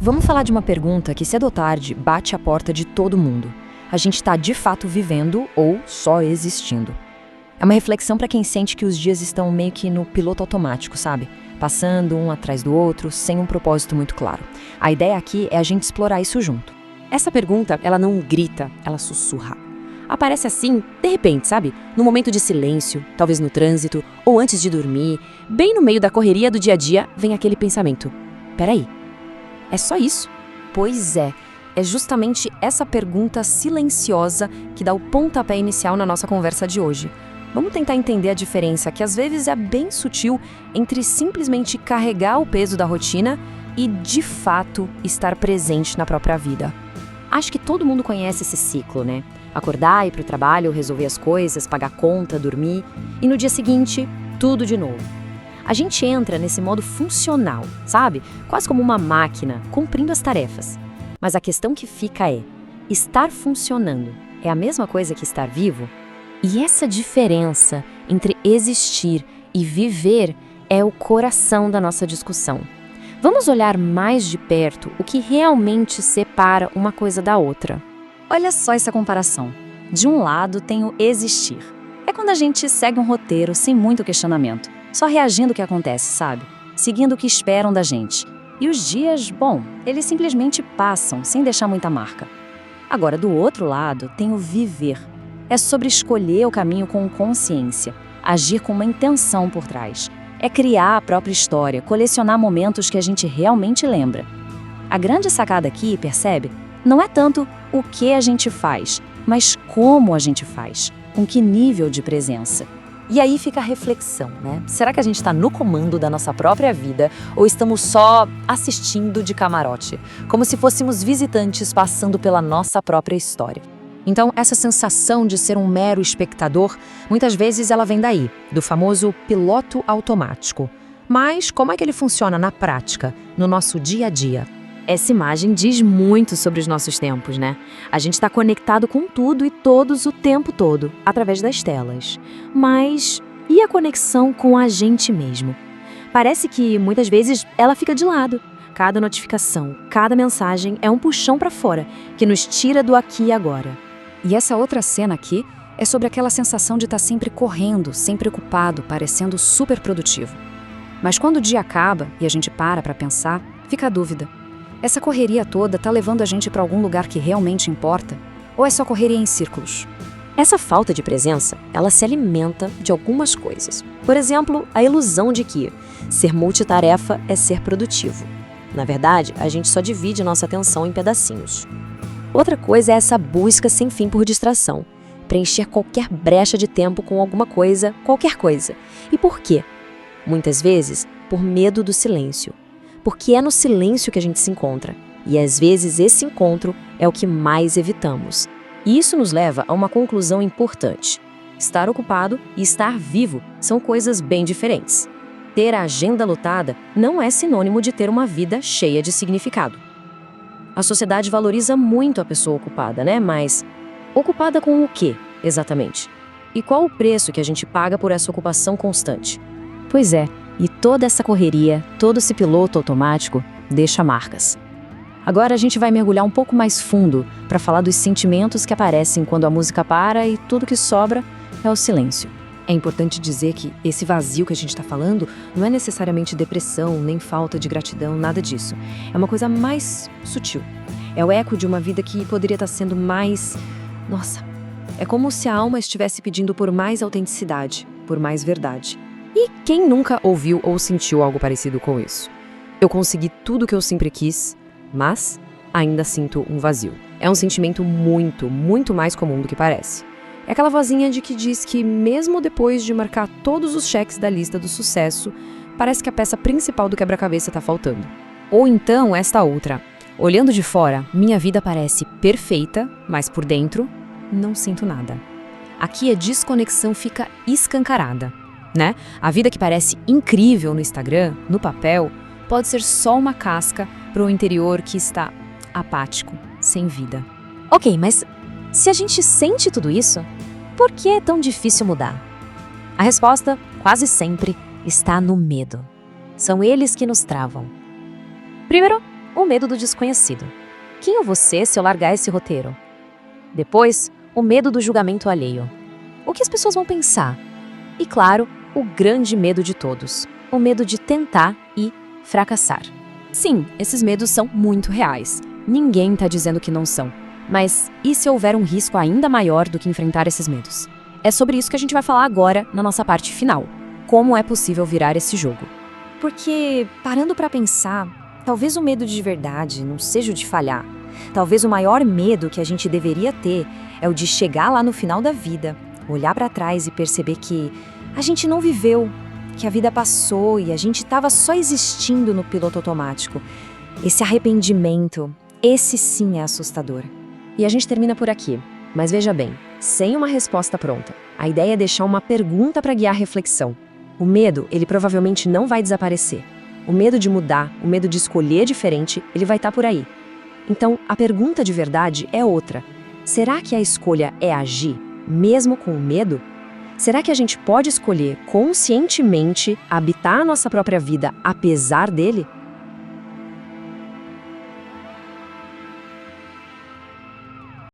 Vamos falar de uma pergunta que cedo ou tarde bate a porta de todo mundo. A gente está de fato vivendo ou só existindo? É uma reflexão para quem sente que os dias estão meio que no piloto automático, sabe? Passando um atrás do outro, sem um propósito muito claro. A ideia aqui é a gente explorar isso junto. Essa pergunta, ela não grita, ela sussurra. Aparece assim, de repente, sabe? No momento de silêncio, talvez no trânsito, ou antes de dormir, bem no meio da correria do dia a dia, vem aquele pensamento. Peraí, é só isso? Pois é justamente essa pergunta silenciosa que dá o pontapé inicial na nossa conversa de hoje. Vamos tentar entender a diferença, que às vezes é bem sutil, entre simplesmente carregar o peso da rotina e, de fato, estar presente na própria vida. Acho que todo mundo conhece esse ciclo, né? Acordar, ir pro trabalho, resolver as coisas, pagar conta, dormir, e no dia seguinte, tudo de novo. A gente entra nesse modo funcional, sabe? Quase como uma máquina, cumprindo as tarefas. Mas a questão que fica é, estar funcionando é a mesma coisa que estar vivo? E essa diferença entre existir e viver é o coração da nossa discussão. Vamos olhar mais de perto o que realmente separa uma coisa da outra. Olha só essa comparação. De um lado tem o existir. É quando a gente segue um roteiro sem muito questionamento, só reagindo ao que acontece, sabe? Seguindo o que esperam da gente. E os dias, bom, eles simplesmente passam, sem deixar muita marca. Agora, do outro lado, tem o viver. É sobre escolher o caminho com consciência, agir com uma intenção por trás. É criar a própria história, colecionar momentos que a gente realmente lembra. A grande sacada aqui, percebe? Não é tanto o que a gente faz, mas como a gente faz, com que nível de presença. E aí fica a reflexão, né? Será que a gente está no comando da nossa própria vida ou estamos só assistindo de camarote, como se fôssemos visitantes passando pela nossa própria história? Então, essa sensação de ser um mero espectador, muitas vezes ela vem daí, do famoso piloto automático. Mas como é que ele funciona na prática, no nosso dia a dia? Essa imagem diz muito sobre os nossos tempos, né? A gente está conectado com tudo e todos o tempo todo, através das telas. Mas e a conexão com a gente mesmo? Parece que, muitas vezes, ela fica de lado. Cada notificação, cada mensagem é um puxão para fora, que nos tira do aqui e agora. E essa outra cena aqui é sobre aquela sensação de estar sempre correndo, sempre ocupado, parecendo super produtivo. Mas quando o dia acaba e a gente para pensar, fica a dúvida. Essa correria toda tá levando a gente para algum lugar que realmente importa? Ou é só correria em círculos? Essa falta de presença, ela se alimenta de algumas coisas. Por exemplo, a ilusão de que ser multitarefa é ser produtivo. Na verdade, a gente só divide nossa atenção em pedacinhos. Outra coisa é essa busca sem fim por distração. Preencher qualquer brecha de tempo com alguma coisa, qualquer coisa. E por quê? Muitas vezes, por medo do silêncio. Porque é no silêncio que a gente se encontra. E às vezes esse encontro é o que mais evitamos. E isso nos leva a uma conclusão importante. Estar ocupado e estar vivo são coisas bem diferentes. Ter a agenda lotada não é sinônimo de ter uma vida cheia de significado. A sociedade valoriza muito a pessoa ocupada, né? Mas ocupada com o quê, exatamente? E qual o preço que a gente paga por essa ocupação constante? Pois é, e toda essa correria, todo esse piloto automático, deixa marcas. Agora a gente vai mergulhar um pouco mais fundo para falar dos sentimentos que aparecem quando a música para e tudo que sobra é o silêncio. É importante dizer que esse vazio que a gente está falando não é necessariamente depressão, nem falta de gratidão, nada disso. É uma coisa mais sutil. É o eco de uma vida que poderia estar sendo mais... Nossa, é como se a alma estivesse pedindo por mais autenticidade, por mais verdade. E quem nunca ouviu ou sentiu algo parecido com isso? Eu consegui tudo o que eu sempre quis, mas ainda sinto um vazio. É um sentimento muito, muito mais comum do que parece. É aquela vozinha de que diz que, mesmo depois de marcar todos os cheques da lista do sucesso, parece que a peça principal do quebra-cabeça está faltando. Ou então esta outra. Olhando de fora, minha vida parece perfeita, mas por dentro, não sinto nada. Aqui a desconexão fica escancarada, né? A vida que parece incrível no Instagram, no papel, pode ser só uma casca para o interior que está apático, sem vida. Ok, mas se a gente sente tudo isso, por que é tão difícil mudar? A resposta, quase sempre, está no medo. São eles que nos travam. Primeiro, o medo do desconhecido. Quem eu vou ser se eu largar esse roteiro? Depois, o medo do julgamento alheio. O que as pessoas vão pensar? E claro, o grande medo de todos, o medo de tentar e fracassar. Sim, esses medos são muito reais. Ninguém está dizendo que não são. Mas e se houver um risco ainda maior do que enfrentar esses medos? É sobre isso que a gente vai falar agora na nossa parte final. Como é possível virar esse jogo? Porque, parando pra pensar, talvez o medo de verdade não seja o de falhar. Talvez o maior medo que a gente deveria ter é o de chegar lá no final da vida, olhar pra trás e perceber que a gente não viveu, que a vida passou e a gente estava só existindo no piloto automático. Esse arrependimento, esse sim é assustador. E a gente termina por aqui. Mas veja bem, sem uma resposta pronta. A ideia é deixar uma pergunta para guiar a reflexão. O medo, ele provavelmente não vai desaparecer. O medo de mudar, o medo de escolher diferente, ele vai estar por aí. Então, a pergunta de verdade é outra. Será que a escolha é agir, mesmo com o medo? Será que a gente pode escolher conscientemente habitar a nossa própria vida apesar dele?